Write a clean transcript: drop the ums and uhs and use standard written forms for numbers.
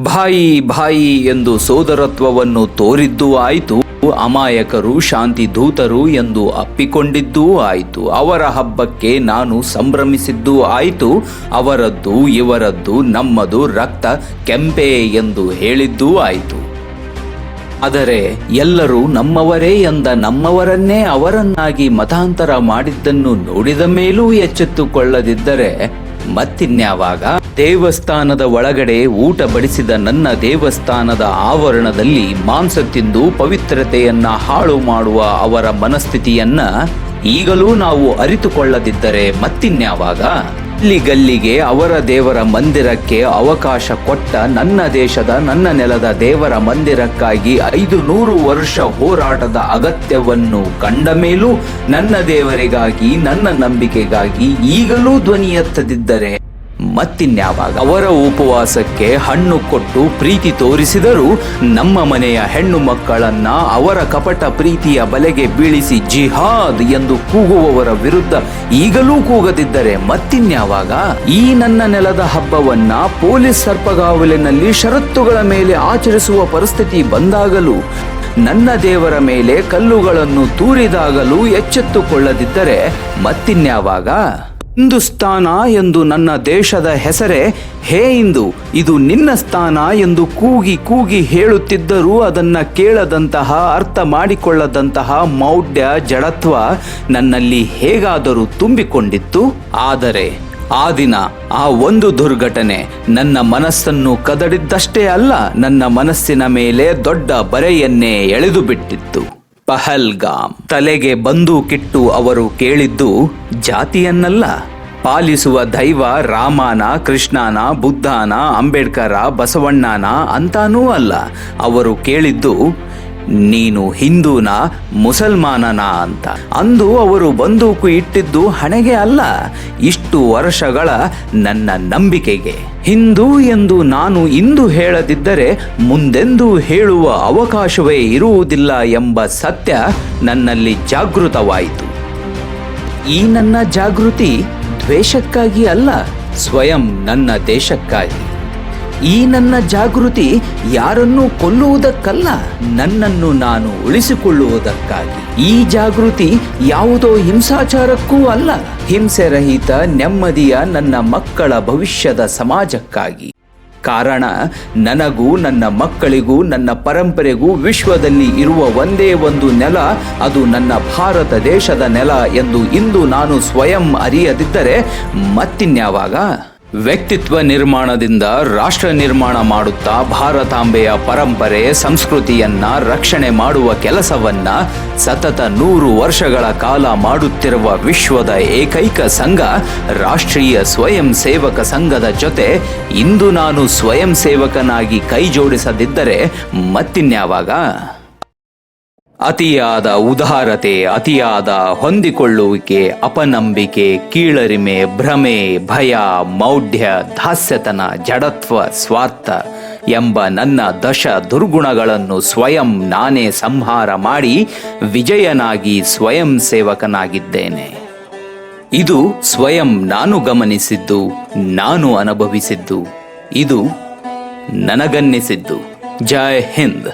ಭಾಯಿ ಭಾಯಿ ಎಂದು ಸೋದರತ್ವವನ್ನು ತೋರಿದ್ದೂ ಆಯಿತು, ಅಮಾಯಕರು ಶಾಂತಿ ದೂತರು ಎಂದು ಅಪ್ಪಿಕೊಂಡಿದ್ದೂ ಆಯಿತು. ಅವರ ಹಬ್ಬಕ್ಕೆ ನಾನು ಸಂಭ್ರಮಿಸಿದ್ದೂ ಆಯಿತು. ಅವರದ್ದು ಇವರದ್ದು ನಮ್ಮದು ರಕ್ತ ಕೆಂಪೆ ಎಂದು ಹೇಳಿದ್ದೂ ಆಯಿತು. ಆದರೆ ಎಲ್ಲರೂ ನಮ್ಮವರೇ ಎಂದ ನಮ್ಮವರನ್ನೇ ಅವರನ್ನಾಗಿ ಮತಾಂತರ ಮಾಡಿದ್ದನ್ನು ನೋಡಿದ ಮೇಲೂ ಎಚ್ಚೆತ್ತುಕೊಳ್ಳದಿದ್ದರೆ ಮತ್ತಿನ್ಯಾವಾಗ? ದೇವಸ್ಥಾನದ ಒಳಗಡೆ ಊಟ ಬಡಿಸಿದ ನನ್ನ ದೇವಸ್ಥಾನದ ಆವರಣದಲ್ಲಿ ಮಾಂಸ ತಿಂದು ಪವಿತ್ರತೆಯನ್ನ ಹಾಳು ಮಾಡುವ ಅವರ ಮನಸ್ಥಿತಿಯನ್ನ ಈಗಲೂ ನಾವು ಅರಿತುಕೊಳ್ಳದಿದ್ದರೆ ಮತ್ತಿನ್ಯಾವಾಗ? ಗಲ್ಲಿಗೆ ಅವರ ದೇವರ ಮಂದಿರಕ್ಕೆ ಅವಕಾಶ ಕೊಟ್ಟ ನನ್ನ ದೇಶದ ನನ್ನ ನೆಲದ ದೇವರ ಮಂದಿರಕ್ಕಾಗಿ 500 ವರ್ಷ ಹೋರಾಟದ ಅಗತ್ಯವನ್ನು ಕಂಡ ಮೇಲೂ ನನ್ನ ದೇವರಿಗಾಗಿ ನನ್ನ ನಂಬಿಕೆಗಾಗಿ ಈಗಲೂ ಧ್ವನಿ ಎತ್ತದಿದ್ದರೆ ಮತ್ತಿನ್ಯಾವಾಗ? ಅವರ ಉಪವಾಸಕ್ಕೆ ಹಣ್ಣು ಕೊಟ್ಟು ಪ್ರೀತಿ ತೋರಿಸಿದರೂ ನಮ್ಮ ಮನೆಯ ಹೆಣ್ಣು ಮಕ್ಕಳನ್ನ ಅವರ ಕಪಟ ಪ್ರೀತಿಯ ಬಲೆಗೆ ಬೀಳಿಸಿ ಜಿಹಾದ್ ಎಂದು ಕೂಗುವವರ ವಿರುದ್ಧ ಈಗಲೂ ಕೂಗದಿದ್ದರೆ ಮತ್ತಿನ್ಯಾವಾಗ? ಈ ನನ್ನ ನೆಲದ ಹಬ್ಬವನ್ನ ಪೊಲೀಸ್ ಸರ್ಪಗಾವಲಿನಲ್ಲಿ ಷರತ್ತುಗಳ ಮೇಲೆ ಆಚರಿಸುವ ಪರಿಸ್ಥಿತಿ ಬಂದಾಗಲೂ, ನನ್ನ ದೇವರ ಮೇಲೆ ಕಲ್ಲುಗಳನ್ನು ತೂರಿದಾಗಲೂ ಎಚ್ಚೆತ್ತುಕೊಳ್ಳದಿದ್ದರೆ ಮತ್ತಿನ್ಯಾವಾಗ? ಹಿಂದೂಸ್ತಾನ ಎಂದು ನನ್ನ ದೇಶದ ಹೆಸರೇ ಹೇ ಇಂದು, ಇದು ನಿನ್ನ ಸ್ಥಾನ ಎಂದು ಕೂಗಿ ಕೂಗಿ ಹೇಳುತ್ತಿದ್ದರೂ ಅದನ್ನ ಕೇಳದಂತಹ, ಅರ್ಥ ಮಾಡಿಕೊಳ್ಳದಂತಹ ಮೌಢ್ಯ ಜಡತ್ವ ನನ್ನಲ್ಲಿ ಹೇಗಾದರೂ ತುಂಬಿಕೊಂಡಿತ್ತು. ಆದರೆ ಆ ದಿನ ಆ ಒಂದು ದುರ್ಘಟನೆ ನನ್ನ ಮನಸ್ಸನ್ನು ಕದಡಿದ್ದಷ್ಟೇ ಅಲ್ಲ, ನನ್ನ ಮನಸ್ಸಿನ ಮೇಲೆ ದೊಡ್ಡ ಬರೆಯನ್ನೇ ಎಳೆದು ಬಿಟ್ಟಿತ್ತು. ಪಹಲ್ಗಾಮ್. ತಲೆಗೆ ಬಂದೂಕಿಟ್ಟು ಅವರು ಕೇಳಿದ್ದು ಜಾತಿಯನ್ನಲ್ಲ, ಪಾಲಿಸುವ ದೈವ ರಾಮನ, ಕೃಷ್ಣನ, ಬುದ್ಧನ, ಅಂಬೇಡ್ಕರ, ಬಸವಣ್ಣನ ಅಂತಾನೂ ಅಲ್ಲ. ಅವರು ಕೇಳಿದ್ದು ನೀನು ಹಿಂದೂನ, ಮುಸಲ್ಮಾನನ ಅಂತ. ಅಂದು ಅವರು ಬಂದೂಕು ಇಟ್ಟಿದ್ದು ಹಣೆಗೆ ಅಲ್ಲ, ಇಷ್ಟು ವರ್ಷಗಳ ನನ್ನ ನಂಬಿಕೆಗೆ. ಹಿಂದೂ ಎಂದು ನಾನು ಇಂದು ಹೇಳದಿದ್ದರೆ ಮುಂದೆಂದೂ ಹೇಳುವ ಅವಕಾಶವೇ ಇರುವುದಿಲ್ಲ ಎಂಬ ಸತ್ಯ ನನ್ನಲ್ಲಿ ಜಾಗೃತವಾಯಿತು. ಈ ನನ್ನ ಜಾಗೃತಿ ದ್ವೇಷಕ್ಕಾಗಿ ಅಲ್ಲ, ಸ್ವಯಂ ನನ್ನ ದೇಶಕ್ಕಾಗಿ. ಈ ನನ್ನ ಜಾಗೃತಿ ಯಾರನ್ನೂ ಕೊಲ್ಲುವುದಕ್ಕಲ್ಲ, ನನ್ನನ್ನು ನಾನು ಉಳಿಸಿಕೊಳ್ಳುವುದಕ್ಕಾಗಿ. ಈ ಜಾಗೃತಿ ಯಾವುದೋ ಹಿಂಸಾಚಾರಕ್ಕೂ ಅಲ್ಲ, ಹಿಂಸೆರಹಿತ ನೆಮ್ಮದಿಯ ನನ್ನ ಮಕ್ಕಳ ಭವಿಷ್ಯದ ಸಮಾಜಕ್ಕಾಗಿ. ಕಾರಣ ನನಗೂ ನನ್ನ ಮಕ್ಕಳಿಗೂ ನನ್ನ ಪರಂಪರೆಗೂ ವಿಶ್ವದಲ್ಲಿ ಇರುವ ಒಂದೇ ಒಂದು ನೆಲ, ಅದು ನನ್ನ ಭಾರತ ದೇಶದ ನೆಲ ಎಂದು ಇಂದು ನಾನು ಸ್ವಯಂ ಅರಿಯದಿದ್ದರೆ ಮತ್ತಿನ್ಯಾವಾಗ? ವ್ಯಕ್ತಿತ್ವ ನಿರ್ಮಾಣದಿಂದ ರಾಷ್ಟ್ರ ನಿರ್ಮಾಣ ಮಾಡುತ್ತಾ ಭಾರತಾಂಬೆಯ ಪರಂಪರೆ ಸಂಸ್ಕೃತಿಯನ್ನ ರಕ್ಷಣೆ ಮಾಡುವ ಕೆಲಸವನ್ನ ಸತತ 100 ವರ್ಷಗಳ ಕಾಲ ಮಾಡುತ್ತಿರುವ ವಿಶ್ವದ ಏಕೈಕ ಸಂಘ ರಾಷ್ಟ್ರೀಯ ಸ್ವಯಂ ಸೇವಕ ಸಂಘದ ಜೊತೆ ಇಂದು ನಾನು ಸ್ವಯಂ ಸೇವಕನಾಗಿ ಕೈ ಜೋಡಿಸದಿದ್ದರೆ ಮತ್ತಿನ್ಯಾವಾಗ? ಅತಿಯಾದ ಉದಾರತೆ, ಅತಿಯಾದ ಹೊಂದಿಕೊಳ್ಳುವಿಕೆ, ಅಪನಂಬಿಕೆ, ಕೀಳರಿಮೆ, ಭ್ರಮೆ, ಭಯ, ಮೌಢ್ಯ, ದಾಸ್ಯತನ, ಜಡತ್ವ, ಸ್ವಾರ್ಥ ಎಂಬ ನನ್ನ ದುರ್ಗುಣಗಳನ್ನು ಸ್ವಯಂ ನಾನೇ ಸಂಹಾರ ಮಾಡಿ ವಿಜಯನಾಗಿ ಸ್ವಯಂ ಸೇವಕನಾಗಿದ್ದೇನೆ. ಇದು ಸ್ವಯಂ ನಾನು ಗಮನಿಸಿದ್ದು, ನಾನು ಅನುಭವಿಸಿದ್ದು, ಇದು ನನಗನ್ನಿಸಿದ್ದು. ಜೈ ಹಿಂದ್.